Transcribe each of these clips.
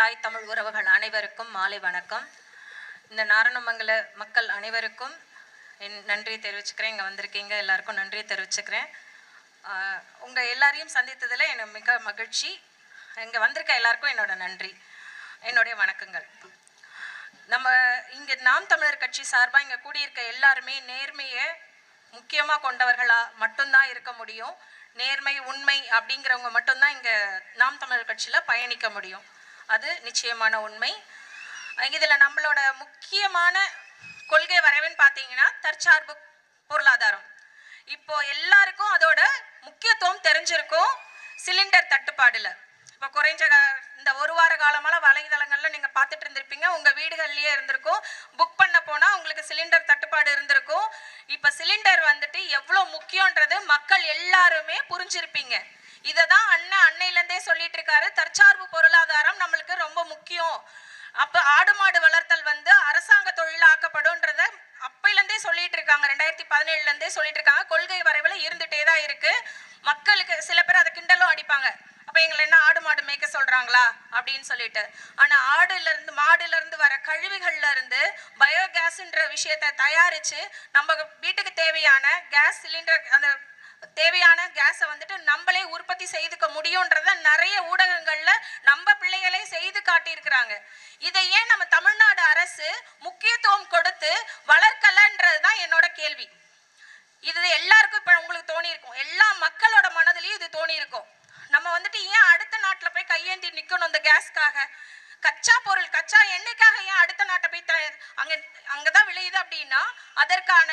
தாய் தமிழ் உறவுகள் அனைவருக்கும் மாலை வணக்கம். இந்த நாரணமங்கல மக்கள் அனைவருக்கும் என் நன்றியை தெரிவிச்சுக்கிறேன். இங்கே வந்திருக்கீங்க எல்லாருக்கும் நன்றியை தெரிவிச்சுக்கிறேன். உங்கள் எல்லாரையும் சந்தித்ததில் எனக்கு மிக மகிழ்ச்சி. இங்கே வந்திருக்க எல்லாருக்கும் என்னோட நன்றி, என்னுடைய வணக்கங்கள். நம்ம இங்கே நாம் தமிழர் கட்சி சார்பாக இங்கே கூடியிருக்க எல்லாருமே நேர்மையை முக்கியமாக கொண்டவர்களாக மட்டும்தான் இருக்க முடியும். நேர்மை உண்மை அப்படிங்கிறவங்க மட்டும்தான் இங்கே நாம் தமிழர் கட்சியில் பயணிக்க முடியும். அது நிச்சயமான உண்மை. இதில் நம்மளோட முக்கியமான கொள்கை வரைவுன்னு பார்த்தீங்கன்னா தற்சார்பு பொருளாதாரம். இப்போ எல்லாருக்கும் அதோட முக்கியத்துவம் தெரிஞ்சிருக்கும். சிலிண்டர் தட்டுப்பாடுல இப்போ குறைஞ்ச இந்த ஒரு வார காலமாக வலைதளங்கள்ல நீங்க பார்த்துட்டு இருந்திருப்பீங்க. உங்க வீடுகள்லயே இருந்திருக்கும். புக் பண்ண போனா உங்களுக்கு சிலிண்டர் தட்டுப்பாடு இருந்திருக்கும். இப்ப சிலிண்டர் வந்துட்டு எவ்வளவு முக்கியம்ன்றது மக்கள் எல்லாருமே புரிஞ்சிருப்பீங்க. இததான் அன்னையிலேருந்தே சொல்லிட்டு இருக்காரு. தற்சார்பு பொருளாதாரம் நம்மளுக்கு ரொம்ப முக்கியம். அப்ப ஆடு மாடு வளர்த்தல் வந்து அரசாங்க தொழிலாக்கப்படும்ன்றத அப்பையிலேருந்தே சொல்லிட்டு இருக்காங்க. 2017 சொல்லிட்டு இருக்காங்க. கொள்கை வரைவில் இருந்துட்டே தான் இருக்கு. மக்களுக்கு சில பேர் அதை கிண்டலும் அடிப்பாங்க. அப்ப எங்களை என்ன ஆடு மாடு மேய்க்க சொல்றாங்களா அப்படின்னு சொல்லிட்டு. ஆனா மாடுல இருந்து வர கழிவுகள்ல இருந்து பயோகேஸ்ன்ற விஷயத்தை தயாரிச்சு நம்ம வீட்டுக்கு தேவையான கேஸ் சிலிண்டர், அந்த தேவையான கேஸை வந்துட்டு நம்மளே உற்பத்தி செய்துக்க முடியும்ன்றத நிறைய ஊடகங்கள்ல நம்ம பிள்ளைகளே செய்து காட்டியிருக்கிறாங்க. இதை ஏன் நம்ம தமிழ்நாடு அரசு முக்கியத்துவம் கொடுத்து வளர்க்கலன்றதுதான் என்னோட கேள்வி. இது எல்லாருக்கும் இப்ப உங்களுக்கு தோணி இருக்கும், எல்லா மக்களோட மனதிலையும் இது தோணி இருக்கும். நம்ம வந்துட்டு ஏன் அடுத்த நாட்டுல போய் கையேந்தி நிக்கணும் இந்த கேஸ்க்காக? கச்சா பொருள், கச்சா எண்ணெய்க்காக ஏன் அடுத்த நாட்டை போய் அங்கதான் விளையுது அப்படின்னா அதற்கான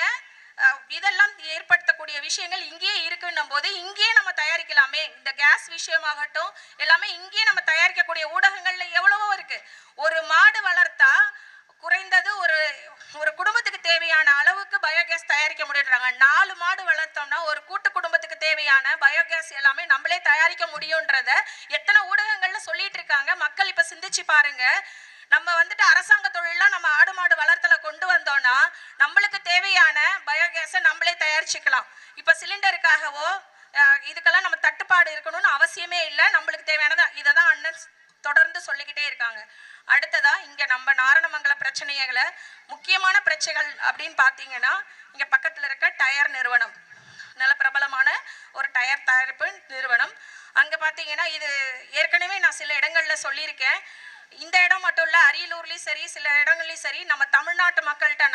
இதெல்லாம் ஏற்படுத்தக்கூடிய விஷயங்கள் இங்கேயே இருக்குன்னும் போது இங்கேயே நம்ம தயாரிக்கலாமே. இந்த கேஸ் விஷயமாகட்டும் எல்லாமே இங்கேயே நம்ம தயாரிக்கக்கூடிய ஊடகங்கள்ல எவ்வளவோ இருக்கு. ஒரு மாடு வளர்த்தா குறைந்தது ஒரு குடும்பத்துக்கு தேவையான அளவுக்கு பயோகேஸ் தயாரிக்க முடியுன்றாங்க. 4 மாடு வளர்த்தோம்னா ஒரு கூட்டு குடும்பத்துக்கு தேவையான பயோகேஸ் எல்லாமே நம்மளே தயாரிக்க முடியும்ன்றத எத்தனை ஊடகங்கள்ல சொல்லிட்டு இருக்காங்க. மக்கள் இப்ப சிந்திச்சு பாருங்க. நம்ம வந்துட்டு அரசாங்க தொழிலாம் நம்ம ஆடு மாடு வளர்த்தல கொண்டு வந்தோம்னா நம்மளுக்கு தேவையான பயோகேஸை நம்மளே தயாரிச்சுக்கலாம். இப்ப சிலிண்டருக்காகவோ இதுக்கெல்லாம் நம்ம தட்டுப்பாடு இருக்கணும்னு அவசியமே இல்லை. நம்மளுக்கு தேவையானது இதை தான் அண்ணன் தொடர்ந்து சொல்லிக்கிட்டே இருக்காங்க. அடுத்ததா இங்க நம்ம நாரணமங்கல பிரச்சனைகளை, முக்கியமான பிரச்சனைகள் அப்படின்னு பாத்தீங்கன்னா இங்க பக்கத்துல இருக்க டயர் நிறுவனம், நல்ல பிரபலமான ஒரு டயர் தயாரிப்பு நிறுவனம். அங்க பாத்தீங்கன்னா இது ஏற்கனவே நான் சில இடங்கள்ல சொல்லியிருக்கேன். இந்த இடம் மட்டும் இல்ல, அரியலூர்லயும் சரி சில இடங்கள்லயும் சரி நம்ம தமிழ்நாட்டு மக்கள்கிட்ட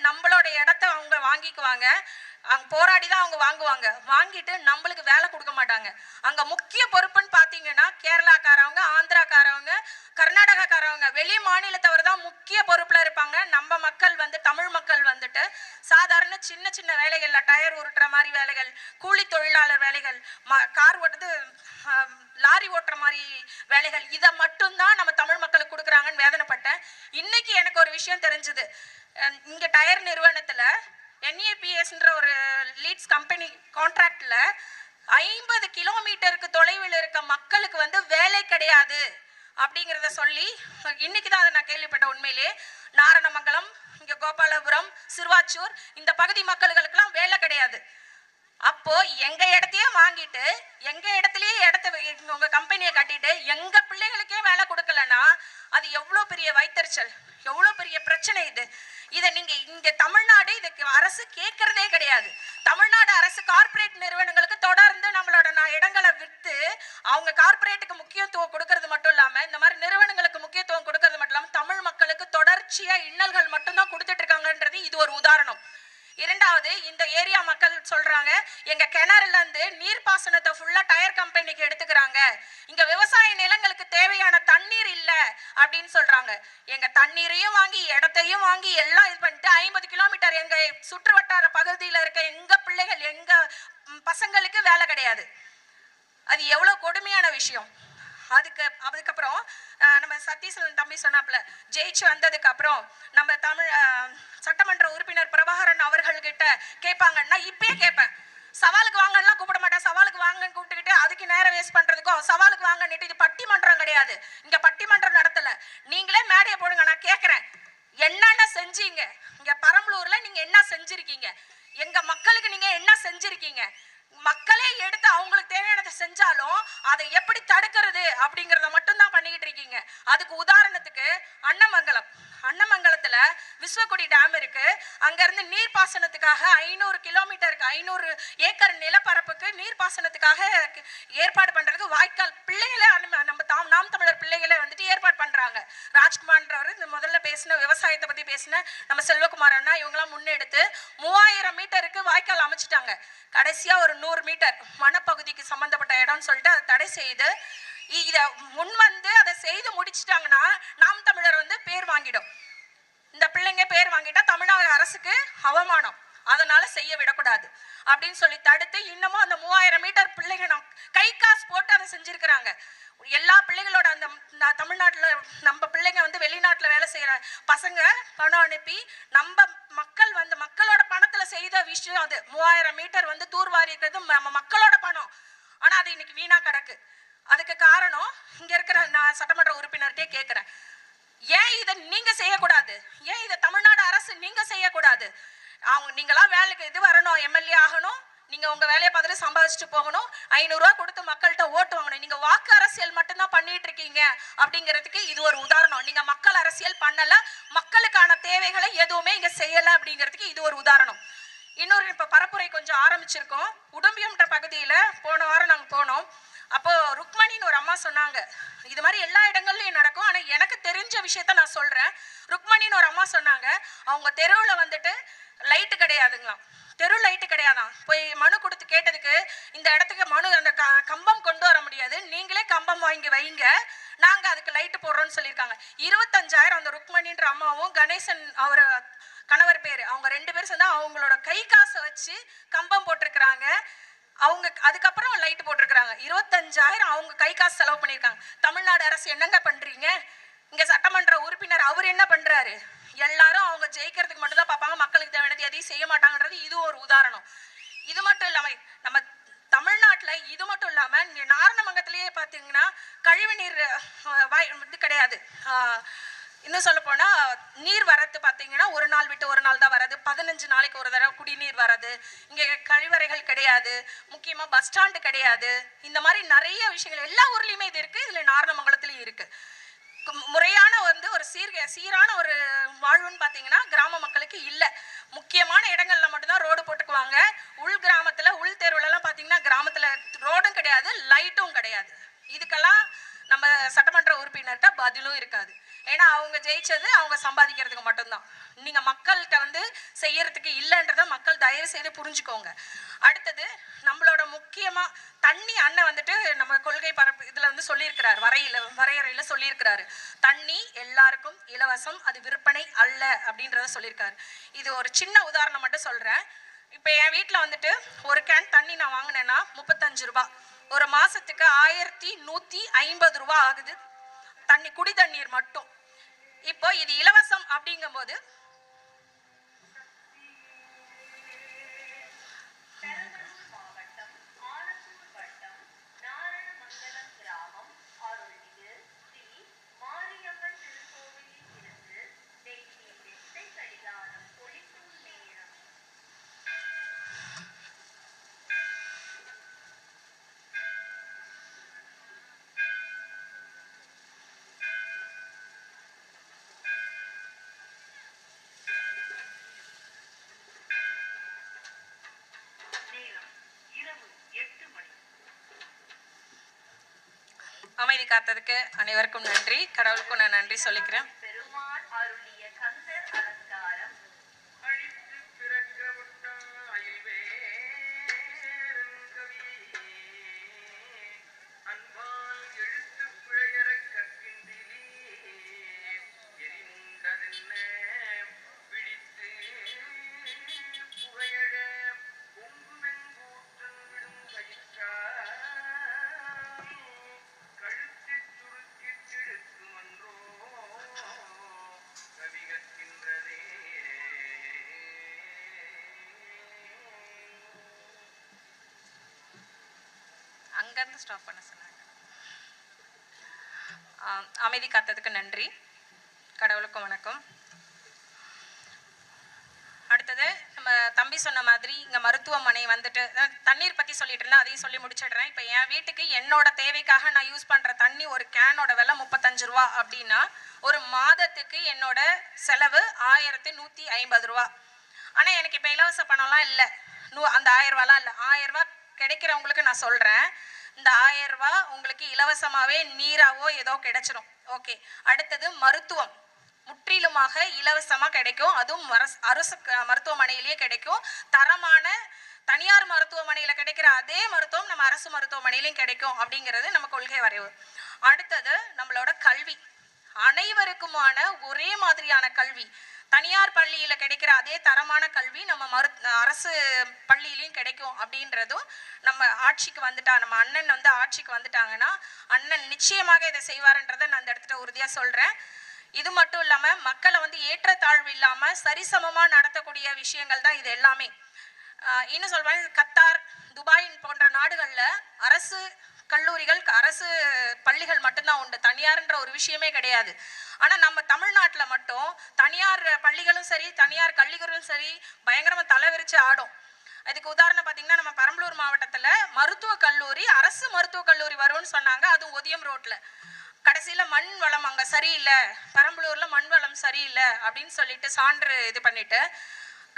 நம்மளோட இடத்த அவங்க வாங்கிக்குவாங்க. அங்க போராடிதான் அவங்க வாங்குவாங்க. வாங்கிட்டு நம்மளுக்கு வேலை கொடுக்க மாட்டாங்க. அங்க முக்கிய பொறுப்புன்னு பாத்தீங்கன்னா கேரளாக்காரவங்க, ஆந்திராக்காரவங்க, கர்நாடகாக்காரவங்க, வெளி மாநிலத்தவர் தான் முக்கிய பொறுப்புல இருப்பாங்க. நம்ம மக்கள் தமிழ் மக்கள் வந்துட்டு சாதாரண சின்ன சின்ன வேலைகள்ல டயர் உருட்டுற மாதிரி வேலைகள், கூலி தொழிலாளர் வேலைகள், கார் ஓட்டுறது, லாரி ஓட்டுற மாதிரி வேலைகள், இதை மட்டும்தான் நம்ம தமிழ் மக்களுக்கு கொடுக்குறாங்கன்னு வேதனைப்பட்டேன். இன்னைக்கு எனக்கு ஒரு விஷயம் தெரிஞ்சது. இங்க டயர் நிறுவனத்துல NAPSன்ற ஒரு லீட்ஸ் கம்பெனி கான்ட்ராக்ட்ல 50 கிலோமீட்டருக்கு தொலைவில் இருக்க மக்களுக்கு வேலை கிடையாது அப்படிங்கிறத சொல்லி இன்னைக்குதான் அதை நான் கேள்விப்பட்டேன். உண்மையிலே நாரணமங்கலம், இங்க கோபாலபுரம், சிறுவாச்சூர் இந்த பகுதி மக்களுக்கெல்லாம் வேலை கிடையாது. அப்போ எங்க இடத்தையே வாங்கிட்டு எங்க இடத்துலயே உங்க கம்பெனியை கட்டிட்டு எங்க பிள்ளைகளுக்கே வேலை கொடுக்கலன்னா அது எவ்வளவு பெரிய வைத்தறிச்சல், எவ்வளவு பெரிய பிரச்சனை இது. இதை நீங்க இங்க தமிழ்நாடு இதுக்கு அரசு கேட்கறதே கிடையாது. தமிழ்நாடு அரசு கார்பரேட் நிறுவனங்களுக்கு தொடர்ந்து நம்மளோட இடங்களை விற்று அவங்க கார்பரேட்டுக்கு முக்கியத்துவம் கொடுக்கறது மட்டும் இல்லாம இந்த மாதிரி நிறுவனங்களுக்கு முக்கியத்துவம் கொடுக்கறது மட்டும் இல்லாம தமிழ் மக்களுக்கு தொடர்ச்சியா இன்னல்கள் மட்டும்தான் கொடுத்துட்டு இருக்காங்கன்றது இது ஒரு உதாரணம். இரண்டாவது, இந்த ஏரியா மக்கள் சொல்றாங்க எங்க கிணறுல இருந்து நீர்ப்பாசனத்தை ஃபுல்லா டயர் கம்பெனிக்கு எடுத்துக்கிறாங்க, இங்க விவசாய நிலங்களுக்கு தேவையான தண்ணீர் இல்ல அப்படின்னு சொல்றாங்க. எங்க தண்ணீரையும் வாங்கி இடத்தையும் வாங்கி எல்லாம் இது பண்ணிட்டு 50 கிலோமீட்டர் எங்க சுற்று வட்டார பகுதியில இருக்க எங்க பிள்ளைகள் எங்க பசங்களுக்கு வேலை கிடையாது. அது எவ்வளவு கொடுமையான விஷயம். அதுக்கப்புறம் நம்ம சதீஷ் தம்பி சொன்னாப்ல, ஜெயிச்சு வந்ததுக்கு அப்புறம் நம்ம தமிழ் சட்டமன்ற உறுப்பினர் பிரபாகரன் அவர்கள்கிட்ட கேட்பாங்க. நான் இப்பயே கேட்பேன், சவாலுக்கு வாங்கலாம் கூப்பிட மாட்டேன். சவாலுக்கு வாங்கன்னு கூப்பிட்டுக்கிட்டு அதுக்கு நேரம் வேஸ்ட் பண்றதுக்கும் சவாலுக்கு வாங்கன்னுட்டு இது பட்டிமன்றம் கிடையாது. இங்க பட்டிமன்றம் நடத்தல. நீங்களே மேடையை போடுங்க. நான் கேட்கிறேன், என்னென்ன செஞ்சீங்க? இங்க பரம்பலூர்ல நீங்க என்ன செஞ்சிருக்கீங்க? எங்க மக்களுக்கு நீங்க என்ன செஞ்சிருக்கீங்க? மக்களே எடுத்து அவங்களுக்கு தேவையானதை செஞ்சாலும் அதை எப்படி தடுக்கிறது அப்படிங்கறத மட்டும் தான் பண்ணிக்கிட்டு இருக்கீங்க. அதுக்கு உதாரணத்துக்கு அன்னமங்கலத்துல விஸ்வக்குடி டேம் இருக்கு. அங்க இருந்து நீர்ப்பாசனத்துக்காக 500 கிலோமீட்டருக்கு 500 ஏக்கர் நிலப்பரப்புக்கு நீர்ப்பாசனத்துக்காக ஏற்பாடு பண்றதுக்கு வாய்க்கால் பிள்ளைகளே நம்ம நாம் தமிழர் பிள்ளைகளே வந்துட்டு ஏற்பாடு பண்றாங்க. ராஜ்குமார்ன்றவர் இந்த முதல்ல பேசின விவசாயத்தை பத்தி பேசின நம்ம செல்வகுமார் அண்ணா இவங்கெல்லாம் முன்னெடுத்து 3000 மீட்டருக்கு வாய்க்கால் அமைச்சிட்டாங்க. கடைசியா ஒரு 100 மீட்டர் வனப்பகுதிக்கு சம்பந்தப்பட்ட இடம்னு சொல்லிட்டு அதை தடை செய்து இத முன் வந்து அதை செய்து முடிச்சிட்டாங்கன்னா நாம் தமிழர் வந்து பேர் வாங்கிடும். இந்த பிள்ளைங்க பேர் வாங்கிட்டா தமிழ்நாடு அரசுக்கு அவமானம், அதனால செய்ய விடக்கூடாது அப்படின்னு சொல்லி தடுத்து இன்னமும் அந்த 3000 மீட்டர் பிள்ளைங்க கை காசு போட்டு அதை செஞ்சிருக்கிறாங்க. எல்லா பிள்ளைகளோட அந்த தமிழ்நாட்டுல நம்ம பிள்ளைங்க வந்து வெளிநாட்டுல வேலை செய்யற பசங்க பணம் அனுப்பி நம்ம மக்கள் வந்து மக்களோட பணத்துல செய்த விஷயம் அது. 3000 மீட்டர் வந்து தூர்வாரி இருக்கிறது நம்ம மக்களோட பணம். ஆனா அது இன்னைக்கு வீணா கிடக்கு. அதுக்கு காரணம் இங்க இருக்கிற நான் சட்டமன்ற உறுப்பினர்கிட்டே கேட்கிறேன், ஏன் இதை நீங்க செய்யக்கூடாது? ஏன் இதை தமிழ்நாடு அரசு நீங்க செய்யக்கூடாது? நீங்களாம் வேலைக்கு இது வரணும், எம்எல்ஏ ஆகணும், நீங்க உங்க வேலையை பார்த்துட்டு சம்பாதிச்சுட்டு போகணும், 500 ரூபாய் கொடுத்து மக்கள்கிட்ட ஓட்டு வாங்கணும். நீங்க வாக்கு அரசியல் மட்டும்தான் பண்ணிட்டு இருக்கீங்க அப்படிங்கிறதுக்கு இது ஒரு உதாரணம். நீங்க மக்கள் அரசியல் பண்ணல, மக்களுக்கான தேவைகளை எதுவுமே இங்க செய்யல அப்படிங்கிறதுக்கு இது ஒரு உதாரணம். இன்னொரு இப்ப பரப்புரை கொஞ்சம் ஆரம்பிச்சிருக்கோம். உடும்பியம்ன்ற பகுதியில போன வாரம் நாங்க போனோம். அப்போ ருக்மணின்னு ஒரு அம்மா சொன்னாங்க, இது மாதிரி எல்லா இடங்கள்லயும் நடக்கும், ஆனா எனக்கு தெரிஞ்ச விஷயத்த நான் சொல்றேன். ருக்மணின்னு ஒரு அம்மா சொன்னாங்க, அவங்க தெருவுல வந்துட்டு லைட்டு கிடையாதுங்களாம், தெரு லைட்டு கிடையாதான். போய் மனு கொடுத்து கேட்டதுக்கு இந்த இடத்துக்கு மனு அந்த கம்பம் கொண்டு வர முடியாது, நீங்களே கம்பம் வாங்கி வைங்க, நாங்க அதுக்கு லைட்டு போடுறோம்னு சொல்லியிருக்காங்க. 25,000 அந்த ருக்மணின்ற அம்மாவும் கணேசன் அவர் கணவர் பேரு, அவங்க 2 பேரும் சேர்ந்து அவங்களோட கை காசை வச்சு கம்பம் போட்டிருக்கிறாங்க. அவங்க அதுக்கப்புறம் லைட் போட்டிருக்கிறாங்க. 25,000 அவங்க கை காசு செலவு பண்ணியிருக்காங்க. தமிழ்நாடு அரசு என்னங்க பண்றீங்க? இங்க சட்டமன்ற உறுப்பினர் அவர் என்ன பண்றாரு? எல்லாரும் அவங்க ஜெயிக்கிறதுக்கு மட்டும் தான் பார்ப்பாங்க, மக்களுக்கு தேவையானது எதையும் செய்ய மாட்டாங்கன்றது இது ஒரு உதாரணம். இது மட்டும் இல்லாம நம்ம தமிழ்நாட்டுல இது மட்டும் இல்லாம நாரணமங்கத்திலேயே பாத்தீங்கன்னா கழிவுநீர் இது கிடையாது. இன்னும் சொல்ல போனா நீர் வரத்து பாத்தீங்கன்னா ஒரு நாள் விட்டு ஒரு நாள் தான் வரது, 15 நாளைக்கு ஒரு தடவை குடிநீர் வரது, இங்க கழிவறைகள் கிடையாது, முக்கியமா பஸ் ஸ்டாண்டு கிடையாது. இந்த மாதிரி நிறைய விஷயங்கள் எல்லா ஊர்லயுமே இது இருக்கு, இதுல நாரணமங்கலத்திலயும் இருக்கு. முறையான வந்து ஒரு சீரான ஒரு வாழ்வுன்னு பாத்தீங்கன்னா கிராம மக்களுக்கு இல்ல. முக்கியமான இடங்கள்ல மட்டும்தான் ரோடு போட்டுக்குவாங்க. உள் கிராமத்துல உள் தெருவுல எல்லாம் பாத்தீங்கன்னா கிராமத்துல ரோடும் கிடையாது, லைட்டும் கிடையாது. இதுக்கெல்லாம் நம்ம சட்டமன்ற உறுப்பினர்கிட்ட பதிலும் இருக்காது. ஏன்னா அவங்க ஜெயிச்சது அவங்க சம்பாதிக்கிறதுக்கு மட்டும்தான். நீங்க மக்கள்கிட்ட வந்து செய்யறதுக்கு இல்லைன்றத மக்கள் தயவு செய்து புரிஞ்சுக்கோங்க. அடுத்தது நம்மளோட முக்கியமா தண்ணி அண்ணன் வந்துட்டு நம்ம கொள்கை பரப்பு இதுல வந்து சொல்லியிருக்கிறார், வரையறையில சொல்லியிருக்கிறாரு, தண்ணி எல்லாருக்கும் இலவசம், அது விற்பனை அல்ல அப்படின்றத சொல்லியிருக்காரு. இது ஒரு சின்ன உதாரணம் மட்டும் சொல்றேன். இப்ப என் வீட்டுல வந்துட்டு ஒரு கேன் தண்ணி நான் வாங்கினேன்னா 35 ரூபாய், ஒரு மாசத்துக்கு 1150 ரூபாய் ஆகுது தண்ணி, குடி தண்ணீர் மட்டும். இப்போ இது இலவசம் அப்படிங்கும் போது அமைதி காத்ததுக்கு அனைவருக்கும் நன்றி. கடவுளுக்கும் நான் நன்றி சொல்லிக்கிறேன். அங்கேருந்து ஸ்டாப் பண்ண சொன்னாங்க. அமைதி காத்ததுக்கு நன்றி. கடவுளுக்கும் வணக்கம். அடுத்தது நம்ம தம்பி சொன்ன மாதிரி இங்கே மருத்துவமனை வந்துட்டு தண்ணீர் பற்றி சொல்லிட்டு இருந்தேன், அதையும் சொல்லி முடிச்சிடுறேன். இப்போ என் வீட்டுக்கு என்னோட தேவைக்காக நான் யூஸ் பண்ணுற தண்ணி ஒரு கேனோட விலை 35 ரூபா அப்படின்னா ஒரு மாதத்துக்கு என்னோட செலவு 1150 ரூபா. ஆனால் எனக்கு இப்போ இலவச பணம்லாம் இல்லை, அந்த 1000 ரூபாலாம் இல்லை. 1000 ரூபா கிடைக்கிறவங்களுக்கு நான் சொல்கிறேன், இந்த 1000 ரூபா உங்களுக்கு இலவசமாகவே நீராவோ ஏதோ கிடைச்சிரும். ஓகே. அடுத்தது மருத்துவம் முற்றிலுமாக இலவசமாக கிடைக்கும், அதுவும் அரசு மருத்துவமனையிலேயே கிடைக்கும். தரமான தனியார் மருத்துவமனையில் கிடைக்கிற அதே மருத்துவம் நம்ம அரசு மருத்துவமனையிலையும் கிடைக்கும் அப்படிங்கிறது நம்ம கொள்கை வரைவு. அடுத்தது நம்மளோட கல்வி, அனைவருக்குமான ஒரே மாதிரியான கல்வி. தனியார் பள்ளியில் கிடைக்கிற அதே தரமான கல்வி நம்ம அரசு பள்ளியிலையும் கிடைக்கும் அப்படின்றதும் நம்ம ஆட்சிக்கு வந்துட்டா, நம்ம அண்ணன் வந்து ஆட்சிக்கு வந்துட்டாங்கன்னா அண்ணன் நிச்சயமாக இதை செய்வாருன்றதை நான் அந்த இடத்துல உறுதியாக சொல்கிறேன். இது மட்டும் இல்லாமல் மக்களை வந்து ஏற்றத்தாழ்வு இல்லாமல் சரிசமமாக நடத்தக்கூடிய விஷயங்கள் தான் இது எல்லாமே. இன்னும் சொல்வேன், கத்தார், துபாய் போன்ற நாடுகளில் அரசு கல்லூரிகள், அரசு பள்ளிகள் மட்டும்தான் உண்டு, தனியார்ன்ற ஒரு விஷயமே கிடையாது. ஆனால் நம்ம தமிழ்நாட்டில் மட்டும் தனியார் பள்ளிகளும் சரி, தனியார் கல்லூரிகளும் சரி பயங்கரமாக தலைவிரிச்சு ஆடும். அதுக்கு உதாரணம் பார்த்தீங்கன்னா, நம்ம பெரம்பலூர் மாவட்டத்தில் மருத்துவக் கல்லூரி, அரசு மருத்துவக் கல்லூரி வரும்னு சொன்னாங்க, அதுவும் ஒதியம் ரோட்டில். கடைசியில் மண் வளம் அங்கே சரியில்லை, பெரம்பலூரில் மண் வளம் சரியில்லை அப்படின்னு சொல்லிட்டு சான்று இது பண்ணிட்டு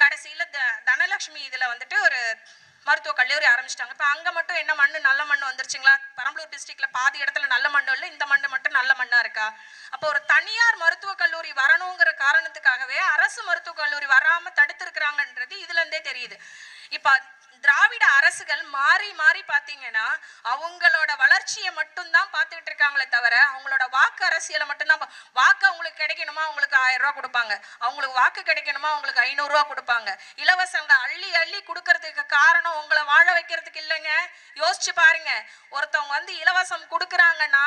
கடைசியில் தனலட்சுமி இதில் வந்துட்டு ஒரு மருத்துவக் கல்லூரி ஆரம்பிச்சிட்டாங்க. இப்போ அங்கே மட்டும் என்ன மண், நல்ல மண் வந்துருச்சுங்களா? பெரம்பலூர் டிஸ்ட்ரிக்ட்ல பாதி இடத்துல நல்ல மண் இல்லை, இந்த மண் மட்டும் நல்ல மண்ணா இருக்கா? அப்போ ஒரு தனியார் மருத்துவக் கல்லூரி வரணுங்கிற காரணத்துக்காகவே அரசு மருத்துவக் கல்லூரி வராமல் தடுத்திருக்கிறாங்கன்றது இதுல இருந்தே தெரியுது. இப்போ திராவிட அரசுகள் மாறி மாறி பார்த்தீங்கன்னா அவங்களோட வளர்ச்சியை மட்டும்தான் பார்த்துக்கிட்டு இருக்காங்களே தவிர அவங்களோட வாக்கு அரசியலை மட்டும்தான். வாக்கு அவங்களுக்கு கிடைக்கணுமா அவங்களுக்கு 1000 ரூபா கொடுப்பாங்க, அவங்களுக்கு வாக்கு கிடைக்கணுமா அவங்களுக்கு 500 ரூபா கொடுப்பாங்க. இலவசங்க அள்ளி அள்ளி கொடுக்கறதுக்கு காரணம் உங்களை வாழ வைக்கிறதுக்கு இல்லைங்க. யோசிச்சு பாருங்க, ஒருத்தவங்க வந்து இலவசம் கொடுக்குறாங்கன்னா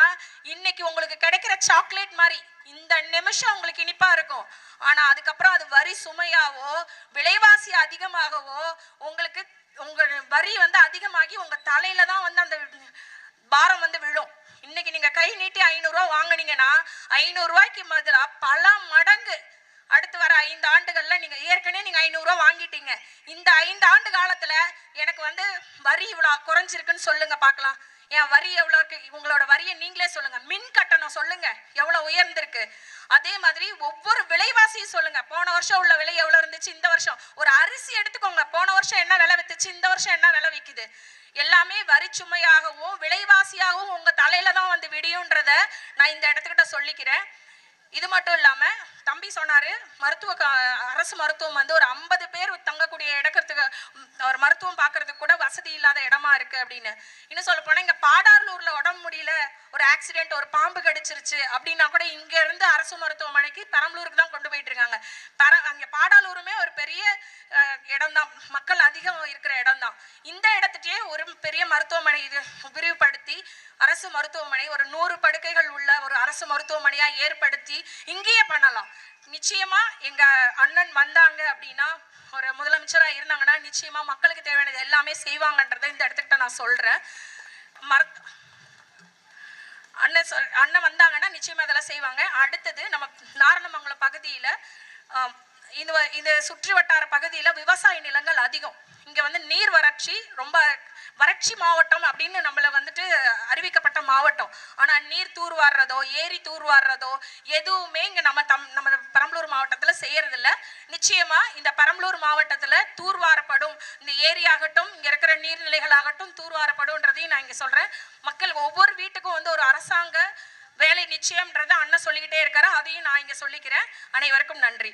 இன்னைக்கு உங்களுக்கு கிடைக்கிற சாக்லேட் மாதிரி இந்த நிமிஷம் உங்களுக்கு இனிப்பா இருக்கும், ஆனா அதுக்கப்புறம் அது வரி சுமையாவோ விலைவாசி அதிகமாகவோ உங்களுக்கு உங்க வரி வந்து அதிகமாகி உங்க தலையில தான் வந்து அந்த பாரம் வந்து விழும். இன்னைக்கு நீங்க கை நீட்டி 500 ரூபா வாங்கினீங்கன்னா 500 ரூபாய்க்கு பதிலா பல மடங்கு அடுத்து வர 5 ஆண்டுகள்ல நீங்க ஏற்கனவே நீங்க 500 ரூபா வாங்கிட்டீங்க. இந்த 5 ஆண்டு காலத்துல எனக்கு வந்து வரி இவ்வளவு குறைஞ்சிருக்குன்னு சொல்லுங்க பார்க்கலாம். என் வரி எவ்வளவு இருக்கு? உங்களோட வரியை நீங்களே சொல்லுங்க. மின் கட்டணம் சொல்லுங்க எவ்வளவு உயர்ந்திருக்கு. அதே மாதிரி ஒவ்வொரு விலைவாசியும் சொல்லுங்க. போன வருஷம் உள்ள விலை எவ்வளவு இருந்துச்சு, இந்த வருஷம் ஒரு அரிசி எடுத்துக்கோங்க, போன வருஷம் என்ன விலை வித்துச்சு, இந்த வருஷம் என்ன விலை விக்குது. எல்லாமே வரிச்சுமையாகவும் விலைவாசியாகவும் உங்க தலையில தான் வந்து விடியுன்றத நான் இந்த இடத்துக்கிட்ட சொல்லிக்கிறேன். இது மட்டும் இல்லாம தம்பி சொன்னாரு, அரசு மருத்துவம் வந்து ஒரு 50 பேர் தங்கக்கூடிய இடத்துக்கு ஒரு மருத்துவம் பார்க்கறதுக்கு கூட வசதி இல்லாத இடமா இருக்கு அப்படின்னு. இன்னும் சொல்ல போனா இங்க பாடாலூர்ல உடம்பு முடியல, ஒரு ஆக்சிடென்ட், ஒரு பாம்பு கடிச்சிருச்சு அப்படின்னா கூட இங்க இருந்து அரசு மருத்துவமனைக்கு பெரம்பலூருக்கு தான் கொண்டு போயிட்டு இருக்காங்க. அங்க பாடாலூருமே ஒரு பெரிய இடம் தான், மக்கள் அதிகம் இருக்கிற இடம் தான். இந்த இடத்துட்டே ஒரு பெரிய மருத்துவமனை விரிவுபடுத்தி அரசு மருத்துவமனை ஒரு 100 படுக்கைகள் உள்ள ஒரு அரசு மருத்துவமனையா ஏற்படுத்தி இங்கேயே பண்ணலாம். நிச்சயமா எங்க அண்ணன் வந்தாங்க அப்படின்னா, ஒரு முதலமைச்சரா இருந்தாங்கன்னா நிச்சயமா மக்களுக்கு தேவையானது எல்லாமே செய்வாங்கன்றதை இந்த இடத்துக்கிட்ட நான் சொல்றேன். அண்ணன் வந்தாங்கன்னா நிச்சயமா அதெல்லாம் செய்வாங்க. அடுத்தது நம்ம நாரணமங்கலம் பகுதியில இந்த சுற்றி வட்டார பகுதியில விவசாய நிலங்கள் அதிகம். இங்க வந்து நீர் வறட்சி, ரொம்ப வறட்சி மாவட்டம் அப்படின்னு நம்மள வந்துட்டு அறிவிக்கப்பட்ட மாவட்டம். ஆனா நீர் தூர்வாடுறதோ ஏரி தூர்வாடுறதோ எதுவுமே இங்க நம்ம பெரம்பலூர் மாவட்டத்துல செய்யறது இல்ல. நிச்சயமா இந்த பெரம்பலூர் மாவட்டத்துல தூர்வாரப்படும், இந்த ஏரியாகட்டும் இங்க இருக்கிற நீர்நிலைகளாகட்டும் தூர்வாரப்படும்ன்றதையும் நான் இங்க சொல்றேன். மக்கள் ஒவ்வொரு வீட்டுக்கும் வந்து ஒரு அரசாங்க வேலை நிச்சயம்ன்றதை அண்ணன் சொல்லிக்கிட்டே இருக்காரு, அதையும் நான் இங்க சொல்லிக்கிறேன். அனைவருக்கும் நன்றி.